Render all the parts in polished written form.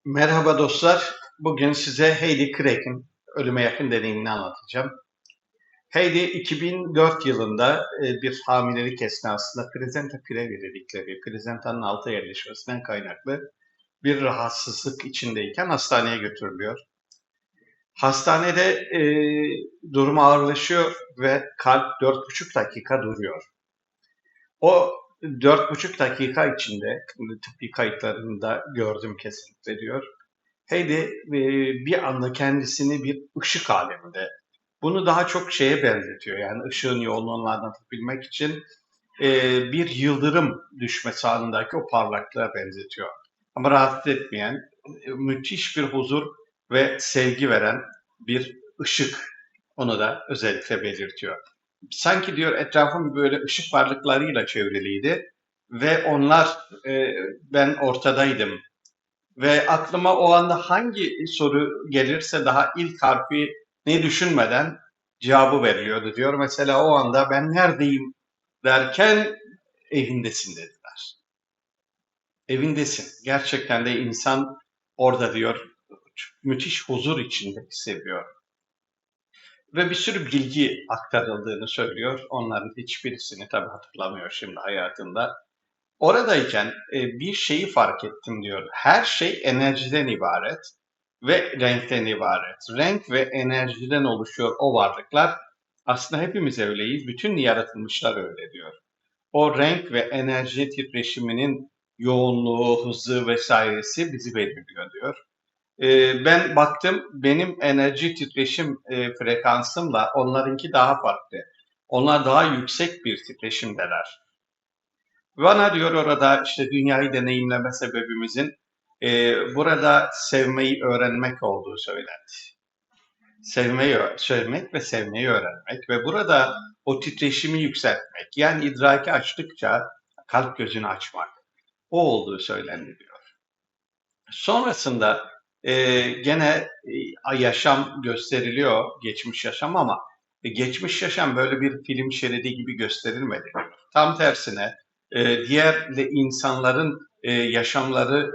Merhaba dostlar. Bugün size Heidi Craig'in ölüme yakın deneyimini anlatacağım. Heidi 2004 yılında bir hamilelik esnasında plazenta previa dedikleri plazentanın alta yerleşmesinden kaynaklı bir rahatsızlık içindeyken hastaneye götürülüyor. Hastanede durumu ağırlaşıyor ve kalp 4,5 dakika duruyor. O 4,5 dakika içinde tıbbi kayıtlarında gördüm kesinlikle diyor. Heidi bir anda kendisini bir ışık aleminde. Bunu daha çok şeye benzetiyor. Yani ışığın yoğunluğunu anlatabilmek için bir yıldırım düşmesi anındaki o parlaklığa benzetiyor. Ama rahatsız etmeyen, müthiş bir huzur ve sevgi veren bir ışık. Onu da özellikle belirtiyor. Sanki diyor etrafım böyle ışık varlıklarıyla çevriliydi ve onlar ben ortadaydım ve aklıma o anda hangi soru gelirse daha ilk harfi ne düşünmeden cevabı veriliyordu diyor. Mesela o anda ben neredeyim derken evindesin dediler. Evindesin. Gerçekten de insan orada diyor müthiş huzur içinde hissediyor. Ve bir sürü bilgi aktarıldığını söylüyor. Onların hiçbirisini tabii hatırlamıyor şimdi hayatında. Oradayken bir şeyi fark ettim diyor. Her şey enerjiden ibaret ve renkten ibaret. Renk ve enerjiden oluşuyor o varlıklar. Aslında hepimiz öyleyiz. Bütün yaratılmışlar öyle diyor. O renk ve enerji titreşiminin yoğunluğu, hızı vesairesi bizi belirliyor diyor. Ben baktım benim enerji titreşim frekansımla onlarınki daha farklı. Onlar daha yüksek bir titreşimdeler. Bana diyor orada işte dünyayı deneyimleme sebebimizin burada sevmeyi öğrenmek olduğu söylendi. Sevmek ve sevmeyi öğrenmek ve burada o titreşimi yükseltmek, yani idraki açtıkça kalp gözünü açmak, o olduğu söylendi diyor. Sonrasında gene yaşam gösteriliyor, geçmiş yaşam ama geçmiş yaşam böyle bir film şeridi gibi gösterilmedi diyor. Tam tersine diğer insanların yaşamları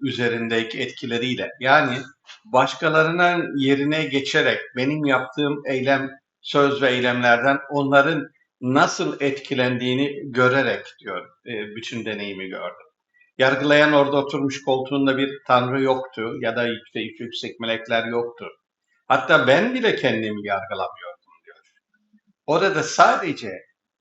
üzerindeki etkileriyle, yani başkalarının yerine geçerek benim yaptığım eylem, söz ve eylemlerden onların nasıl etkilendiğini görerek diyor bütün deneyimi gördüm. Yargılayan orada oturmuş koltuğunda bir tanrı yoktu ya da işte yüksek melekler yoktu. Hatta ben bile kendimi yargılamıyordum diyor. Orada sadece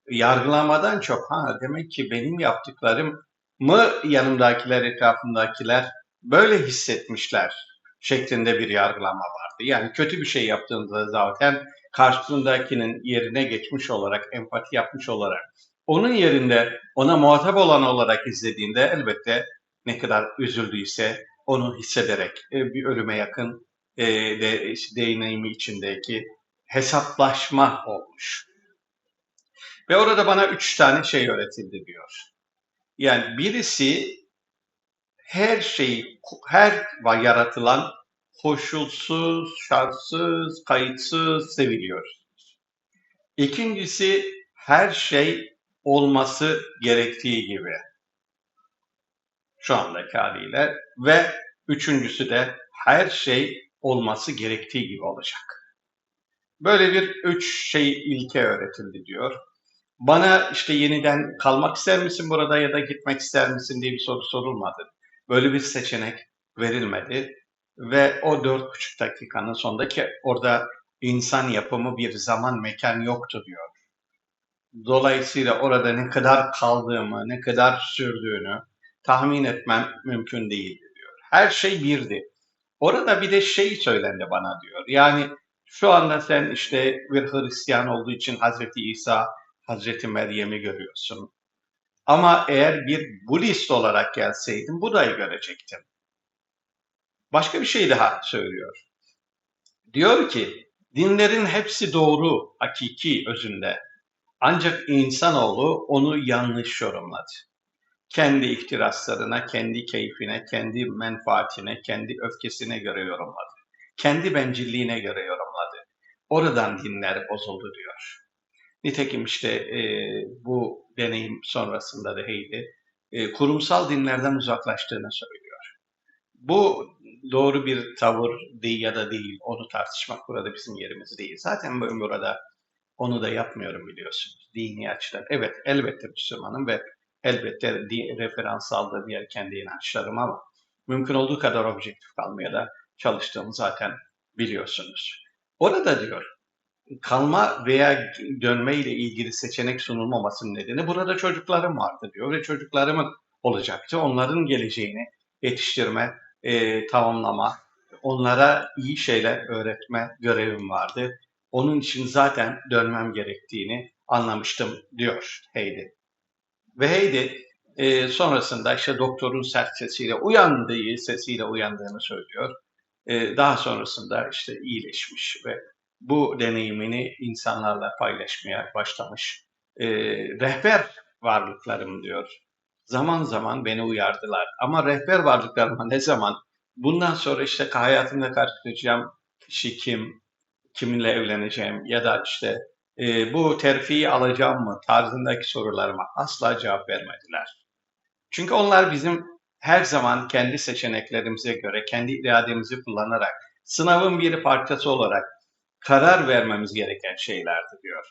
yargılamadan çok demek ki benim yaptıklarım mı yanımdakiler, etrafımdakiler böyle hissetmişler şeklinde bir yargılama vardı. Yani kötü bir şey yaptığında zaten karşısındakinin yerine geçmiş olarak, empati yapmış olarak, onun yerinde ona muhatap olan olarak izlediğinde elbette ne kadar üzüldüyse onu hissederek bir ölüme yakın deneyimi içindeki hesaplaşma olmuş. Ve orada bana 3 tane şey öğretildi diyor. Yani birisi her şey, her yaratılan koşulsuz, şartsız, kayıtsız seviliyor. İkincisi her şey olması gerektiği gibi şu andaki haliyle ve üçüncüsü de her şey olması gerektiği gibi olacak. Böyle bir üç ilke öğretildi diyor. Bana işte yeniden kalmak ister misin burada ya da gitmek ister misin diye bir soru sorulmadı. Böyle bir seçenek verilmedi ve o 4,5 dakikanın sonundaki orada insan yapımı bir zaman mekan yoktu diyor. Dolayısıyla orada ne kadar kaldığımı, ne kadar sürdüğünü tahmin etmem mümkün değildi diyor. Her şey birdi. Orada bir de söylendi bana diyor. Yani şu anda sen işte bir Hristiyan olduğu için Hazreti İsa, Hazreti Meryem'i görüyorsun. Ama eğer bir Budist olarak gelseydin Buda'yı görecektin. Başka bir şey daha söylüyor. Diyor ki dinlerin hepsi doğru, hakiki özünde. Ancak insanoğlu onu yanlış yorumladı. Kendi ihtiraslarına, kendi keyfine, kendi menfaatine, kendi öfkesine göre yorumladı. Kendi bencilliğine göre yorumladı. Oradan dinler bozuldu diyor. Nitekim işte bu deneyim sonrasında da Heidi kurumsal dinlerden uzaklaştığını söylüyor. Bu doğru bir tavır değil ya da değil, onu tartışmak burada bizim yerimiz değil. Zaten ben burada onu da yapmıyorum biliyorsunuz. Dini açıdan. Evet, elbette Müslümanım ve elbette referans aldığım yer kendi inançlarım ama mümkün olduğu kadar objektif kalmaya da çalıştığımı zaten biliyorsunuz. Orada diyor, kalma veya dönme ile ilgili seçenek sunulmamasının nedeni burada çocuklarım vardı diyor ve çocuklarımın olacaktı. Onların geleceğini yetiştirme, tamamlama, onlara iyi şeyler öğretme görevim vardı. Onun için zaten dönmem gerektiğini anlamıştım diyor Heidi. Ve Heidi sonrasında işte doktorun sert sesiyle uyandığını söylüyor. Daha sonrasında işte iyileşmiş ve bu deneyimini insanlarla paylaşmaya başlamış. Rehber varlıklarım diyor. Zaman zaman beni uyardılar. Ama rehber varlıklarıma ne zaman? Bundan sonra işte hayatımda karşılaşacağım kişi kim, kiminle evleneceğim ya da işte bu terfiyi alacağım mı tarzındaki sorularıma asla cevap vermediler. Çünkü onlar bizim her zaman kendi seçeneklerimize göre, kendi irademizi kullanarak, sınavın bir parçası olarak karar vermemiz gereken şeylerdi diyor.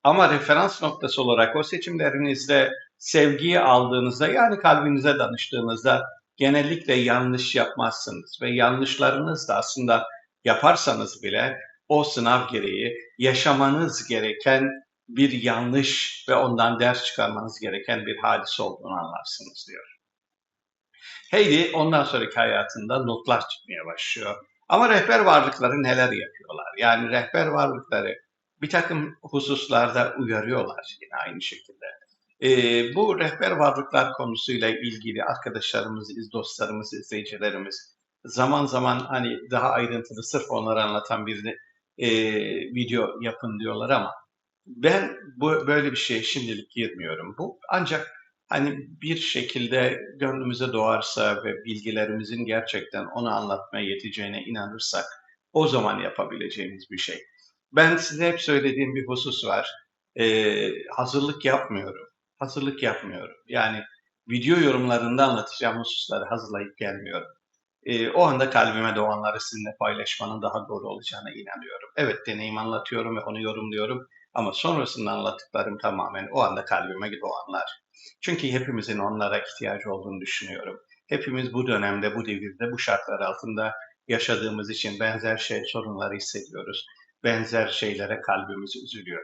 Ama referans noktası olarak o seçimlerinizde sevgiyi aldığınızda yani kalbinize danıştığınızda genellikle yanlış yapmazsınız ve yanlışlarınız da aslında yaparsanız bile o sınav gereği yaşamanız gereken bir yanlış ve ondan ders çıkarmanız gereken bir hadise olduğunu anlarsınız diyor. Heidi ondan sonraki hayatında notlar çıkmaya başlıyor. Ama rehber varlıkları neler yapıyorlar? Yani rehber varlıkları bir takım hususlarda uyarıyorlar yine aynı şekilde. Bu rehber varlıklar konusuyla ilgili arkadaşlarımız, dostlarımız, izleyicilerimiz zaman zaman hani daha ayrıntılı sırf onları anlatan bir video yapın diyorlar ama ben böyle bir şeye şimdilik girmiyorum. Bu ancak hani bir şekilde gönlümüze doğarsa ve bilgilerimizin gerçekten onu anlatmaya yeteceğine inanırsak o zaman yapabileceğimiz bir şey. Ben size hep söylediğim bir husus var. Hazırlık yapmıyorum. Hazırlık yapmıyorum. Yani video yorumlarında anlatacağım hususları hazırlayıp gelmiyorum. O anda kalbime doğanları sizinle paylaşmanın daha doğru olacağına inanıyorum. Evet, deneyim anlatıyorum ve onu yorumluyorum ama sonrasında anlattıklarım tamamen o anda kalbime doğanlar. Çünkü hepimizin onlara ihtiyacı olduğunu düşünüyorum. Hepimiz bu dönemde, bu devirde, bu şartlar altında yaşadığımız için benzer sorunları hissediyoruz. Benzer şeylere kalbimiz üzülüyor.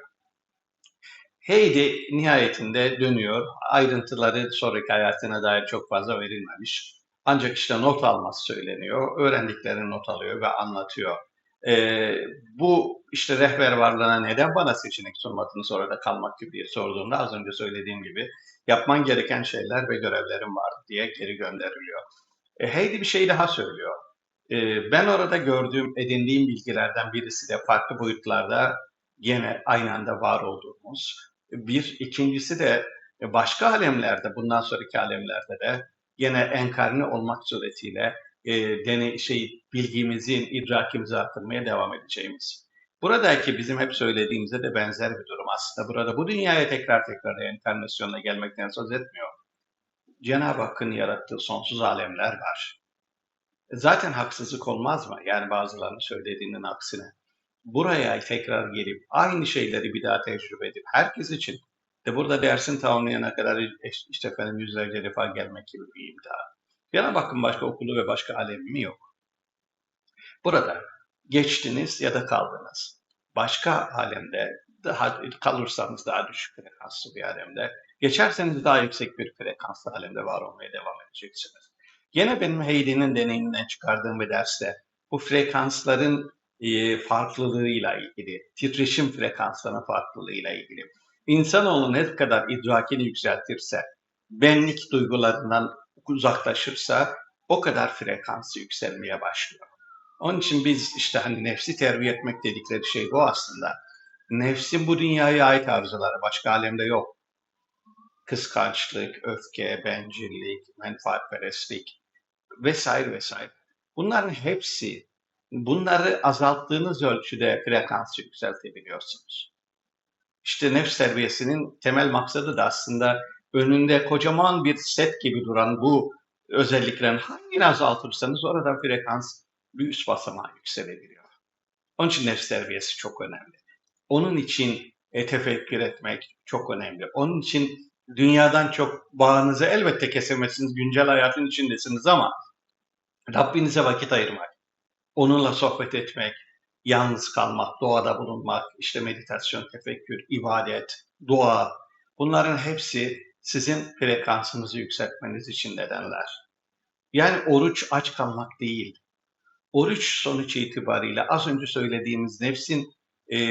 Heidi nihayetinde dönüyor. Ayrıntıları sonraki hayatına dair çok fazla verilmemiş. Ancak işte not alması söyleniyor. Öğrendiklerini not alıyor ve anlatıyor. Ee, Bu işte rehber varlığına neden bana seçenek sunmadığını sonra da kalmak gibi diye sorduğunda az önce söylediğim gibi yapman gereken şeyler ve görevlerim vardı diye geri gönderiliyor. Heidi bir şey daha söylüyor. Ben orada gördüğüm, edindiğim bilgilerden birisi de farklı boyutlarda gene aynı anda var olduğumuz. Bir, ikincisi de başka alemlerde, bundan sonraki alemlerde de gene enkarne olmak suretiyle bilgimizin, idrakimizi arttırmaya devam edeceğimiz. Buradaki bizim hep söylediğimizde de benzer bir durum aslında. Burada bu dünyaya tekrar enkarnasyonla gelmekten söz etmiyor. Cenab-ı Hakk'ın yarattığı sonsuz alemler var. Zaten haksızlık olmaz mı? Yani bazılarının söylediğinin aksine. Buraya tekrar gelip aynı şeyleri bir daha tecrübe edip herkes için de burada dersin tamamlayana kadar işte efendim yüzlerce defa gelmek gibi bir imtihan. Cenab-ı Hakk'ın başka okulu ve başka alemi mi yok? Burada geçtiniz ya da kaldınız. Başka alemde kalırsanız daha düşük frekanslı bir alemde, geçerseniz daha yüksek bir frekanslı alemde var olmaya devam edeceksiniz. Yine benim Heidi'nin deneyiminden çıkardığım bir derste bu frekansların farklılığıyla ilgili, titreşim frekanslarının farklılığıyla ilgili. İnsanoğlu ne kadar idrakini yükseltirse, benlik duygularından uzaklaşırsa o kadar frekansı yükselmeye başlıyor. Onun için biz işte hani nefsi terbiye etmek dedikleri şey bu aslında. Nefsin bu dünyaya ait arzuları başka alemde yok. Kıskançlık, öfke, bencillik, menfaatperestlik vesaire vesaire. Bunların hepsi bunları azalttığınız ölçüde frekansı yükseltebiliyorsunuz. İşte nefs terbiyesinin temel maksadı da aslında önünde kocaman bir set gibi duran bu özelliklerini hangini azaltırsanız orada frekans bir üst basamağa yükselebiliyor. Onun için nefs terbiyesi çok önemli. Onun için tefekkür etmek çok önemli. Onun için dünyadan çok bağınızı elbette kesemezsiniz. Güncel hayatın içindesiniz ama Rabbinize vakit ayırmak, onunla sohbet etmek, yalnız kalmak, doğada bulunmak, işte meditasyon, tefekkür, ibadet, dua, bunların hepsi sizin frekansınızı yükseltmeniz için nedenler. Yani oruç aç kalmak değil. Oruç sonuç itibariyle az önce söylediğimiz nefsin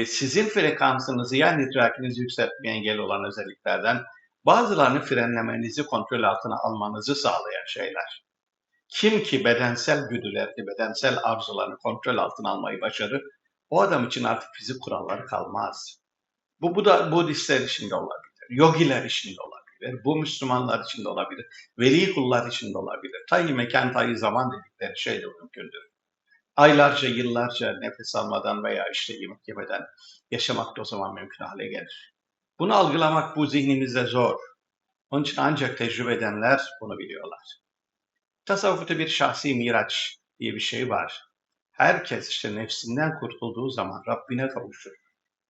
sizin frekansınızı yani idrakinizi yükseltmeye engel olan özelliklerden bazılarını frenlemenizi, kontrol altına almanızı sağlayan şeyler. Kim ki bedensel güdülerini, bedensel arzularını kontrol altına almayı başarır, o adam için artık fizik kuralları kalmaz. Bu da Budistler için de olabilir, yogiler için de olabilir, bu Müslümanlar için de olabilir, veli kullar için de olabilir. Tayyi mekan, tayyi zaman dedikleri şey de mümkündür. Aylarca, yıllarca nefes almadan veya işte yemek yemeden yaşamak da o zaman mümkün hale gelir. Bunu algılamak bu zihnimizde zor. Onun için ancak tecrübe edenler bunu biliyorlar. Tasavvufta bir şahsi miraç diye bir şey var. Herkes işte nefsinden kurtulduğu zaman Rabbine kavuşur.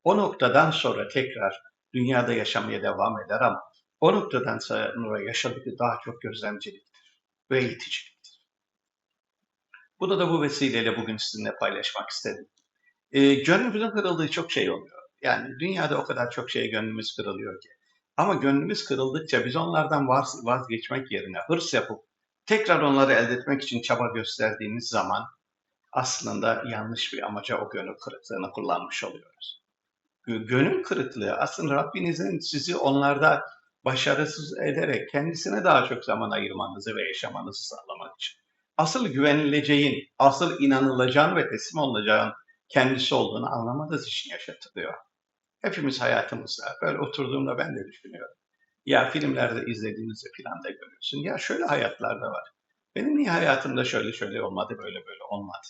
O noktadan sonra tekrar dünyada yaşamaya devam eder ama o noktadan sonra yaşadığı daha çok gözlemciliktir ve eğiticiliktir. Bunu da bu vesileyle bugün sizinle paylaşmak istedim. Gönlümüzün kırıldığı çok şey oluyor. Yani dünyada o kadar çok şeye gönlümüz kırılıyor ki. Ama gönlümüz kırıldıkça biz onlardan vazgeçmek yerine hırs yapıp tekrar onları elde etmek için çaba gösterdiğimiz zaman aslında yanlış bir amaca o gönül kırıklığını kullanmış oluyoruz. Gönül kırıklığı aslında Rabbinizin sizi onlarda başarısız ederek kendisine daha çok zaman ayırmanızı ve yaşamanızı sağlamak için. Asıl güvenileceğin, asıl inanılacağın ve teslim olacağın kendisi olduğunu anlamanız için yaşatılıyor. Hepimiz hayatımızda böyle oturduğumda ben de düşünüyorum. Ya filmlerde izlediğinizde filan da görüyorsun. Ya şöyle hayatlar da var. Benim niye hayatımda şöyle şöyle olmadı, böyle böyle olmadı?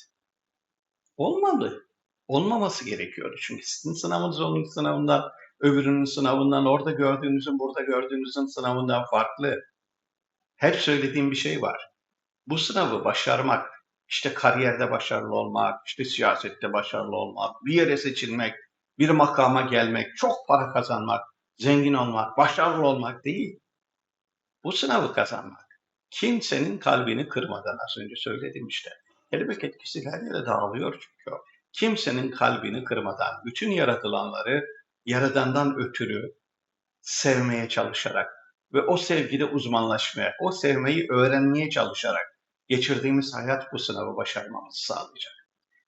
Olmadı. Olmaması gerekiyordu. Çünkü sizin sınavınız onun sınavından, öbürünün sınavından, orada gördüğünüzün, burada gördüğünüzün sınavından farklı. Hep söylediğim bir şey var. Bu sınavı başarmak, işte kariyerde başarılı olmak, işte siyasette başarılı olmak, bir yere seçilmek, bir makama gelmek, çok para kazanmak, zengin olmak, başarılı olmak değil. Bu sınavı kazanmak. Kimsenin kalbini kırmadan az önce söyledim işte. Kelebek etkisi her yere dağılıyor çünkü o. Kimsenin kalbini kırmadan bütün yaratılanları Yaradan'dan ötürü sevmeye çalışarak ve o sevgide uzmanlaşmaya, o sevmeyi öğrenmeye çalışarak geçirdiğimiz hayat bu sınavı başarmamızı sağlayacak.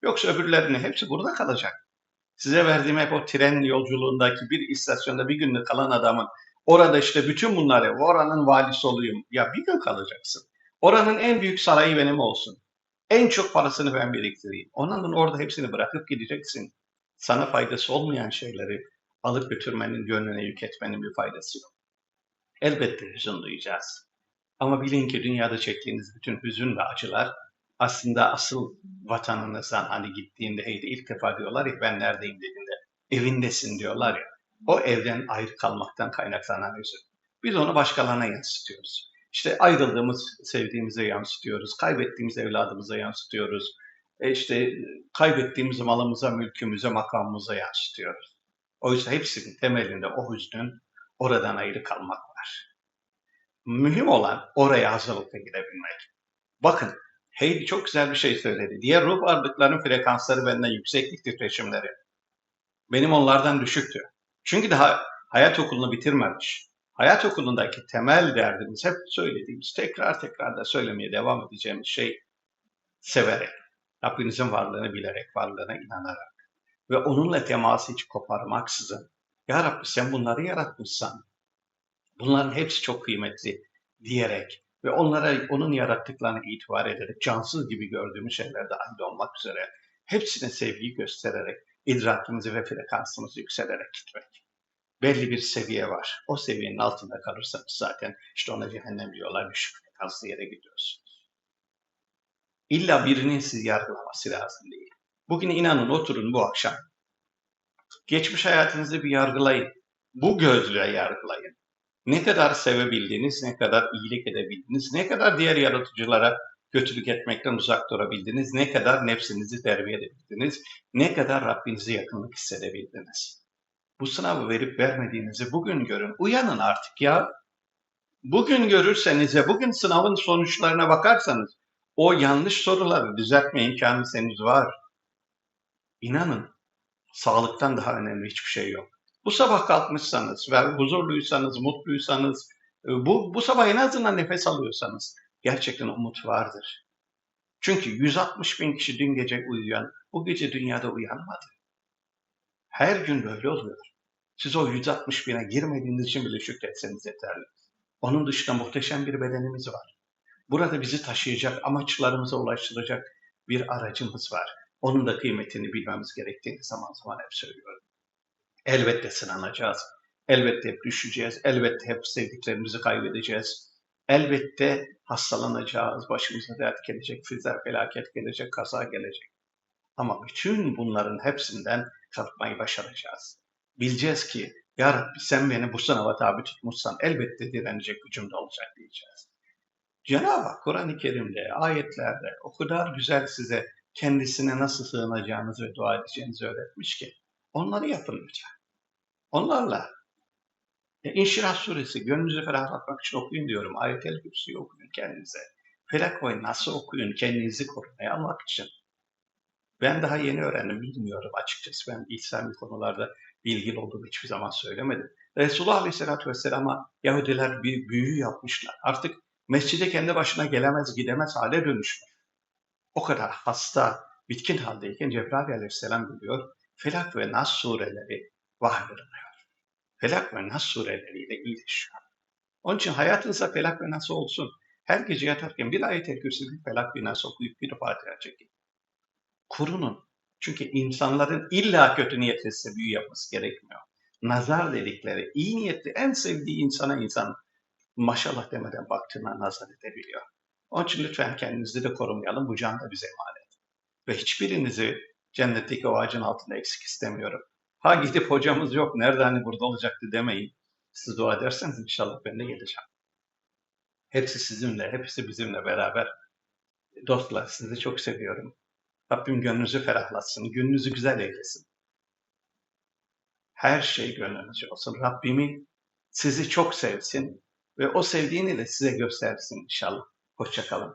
Yoksa öbürlerinin hepsi burada kalacak. Size verdiğim hep o tren yolculuğundaki bir istasyonda bir günlük kalan adamın orada işte bütün bunları, oranın valisi olayım. Ya bir gün kalacaksın. Oranın en büyük sarayı benim olsun. En çok parasını ben biriktireyim. Onun orada hepsini bırakıp gideceksin. Sana faydası olmayan şeyleri alıp götürmenin, gönlüne yük etmenin bir faydası yok. Elbette hüzün duyacağız. Ama bilin ki dünyada çektiğiniz bütün hüzün ve acılar aslında asıl vatanınızdan hani gittiğinde hey ilk defa diyorlar ya ben neredeyim dediğinde evindesin diyorlar ya. O evden ayrı kalmaktan kaynaklanan hüzün. Biz onu başkalarına yansıtıyoruz. İşte ayrıldığımız sevdiğimize yansıtıyoruz. Kaybettiğimiz evladımıza yansıtıyoruz. İşte kaybettiğimiz malımıza, mülkümüze, makamımıza yansıtıyoruz. Oysa hepsinin temelinde o hüznün oradan ayrı kalmak var. Mühim olan oraya hazırlıkla girebilmek. Bakın, Heidi çok güzel bir şey söyledi. Diğer ruh varlıkların frekansları benden yükseklik titreşimleri. Benim onlardan düşüktü. Çünkü daha hayat okulunu bitirmemiş. Hayat okulundaki temel derdimiz hep söylediğimiz, tekrar tekrar da söylemeye devam edeceğimiz şey severek, Rabbinizin varlığını bilerek, varlığına inanarak ve onunla teması hiç koparmaksızın Ya Rabbi sen bunları yaratmışsan bunların hepsi çok kıymetli diyerek ve onlara onun yarattıklarını itibar ederek cansız gibi gördüğümüz şeyler dahil olmak üzere hepsine sevgiyi göstererek idrakimizi ve frekansımızı yükselerek gitmek. Belli bir seviye var. O seviyenin altında kalırsanız zaten işte ona cehennem diyorlar düşük frekanslı yere gidiyorsunuz. İlla birinin sizi yargılaması lazım değil. Bugün inanın oturun bu akşam. Geçmiş hayatınızı bir yargılayın. Bu gözle yargılayın. Ne kadar sevebildiniz, ne kadar iyilik edebildiniz, ne kadar diğer yaratıcılara kötülük etmekten uzak durabildiniz, ne kadar nefsinizi terbiye edebildiniz, ne kadar Rabbinize yakınlık hissedebildiniz. Bu sınavı verip vermediğinizi bugün görün. Uyanın artık ya. Bugün görürseniz ya bugün sınavın sonuçlarına bakarsanız o yanlış soruları düzeltme imkanınız henüz var. İnanın, sağlıktan daha önemli hiçbir şey yok. Bu sabah kalkmışsanız ve huzurluysanız, mutluysanız, bu sabah en azından nefes alıyorsanız gerçekten umut vardır. Çünkü 160 bin kişi dün gece uyuyan, bu gece dünyada uyanmadı. Her gün böyle oluyor. Siz o 160 bine girmediğiniz için bile şükretseniz yeterli. Onun dışında muhteşem bir bedenimiz var. Burada bizi taşıyacak, amaçlarımıza ulaştıracak bir aracımız var. Onun da kıymetini bilmemiz gerektiğini zaman zaman hep söylüyorum. Elbette sınanacağız. Elbette hep düşeceğiz. Elbette hep sevdiklerimizi kaybedeceğiz. Elbette hastalanacağız. Başımıza dert gelecek, felaket gelecek, kaza gelecek. Ama bütün bunların hepsinden kalkmayı başaracağız. Bileceğiz ki ya Rabbi sen beni bu sınava tabi tutmuşsan elbette direnecek gücüm de olacak diyeceğiz. Cenab-ı Hak Kur'an-ı Kerim'de, ayetlerde o kadar güzel size kendisine nasıl sığınacağınızı ve dua edeceğinizi öğretmiş ki onları yapın lütfen. Onlarla İnşirah suresi gönlünüzü ferahlatmak için okuyun diyorum. Ayet-el Kürsi'yi okuyun kendinize. Felak ve Nas'ı okuyun kendinizi korumaya almak için. Ben daha yeni öğrendim, bilmiyorum açıkçası. Ben İslami konularda bilgili olduğumu hiçbir zaman söylemedim. Resulullah Aleyhisselatü Vesselam'a Yahudiler bir büyü yapmışlar. Artık mescide kendi başına gelemez, gidemez hale dönüşmüş. O kadar hasta, bitkin haldeyken Cebrail Aleyhisselam geliyor. Felak ve Nas sureleri vahyolunuyor. Felak ve Nas sureleriyle iyileşiyor. Onun için hayatınızda Felak ve Nas olsun. Her gece yatarken bir ayet-el kürsi, bir Felak ve Nas okuyup bir Fatiha çekin. Kurunun. Çünkü insanların illa kötü niyetli size büyü yapması gerekmiyor. Nazar dedikleri, iyi niyetli, en sevdiği insana insan maşallah demeden baktığına nazar edebiliyor. Onun için lütfen kendinizi de korumayalım. Bu can da bize emanet. Ve hiçbirinizi cennetteki o ağacın altında eksik istemiyorum. Ha gidip hocamız yok, nerede hani burada olacaktı demeyin. Siz dua ederseniz inşallah ben de geleceğim. Hepsi sizinle, hepsi bizimle beraber. Dostlar sizi çok seviyorum. Rabbim gönlünüzü ferahlatsın, gününüzü güzel eylesin. Her şey gönlünüzce olsun. Rabbimi sizi çok sevsin ve o sevdiğini de size göstersin inşallah. Hoşça kalın.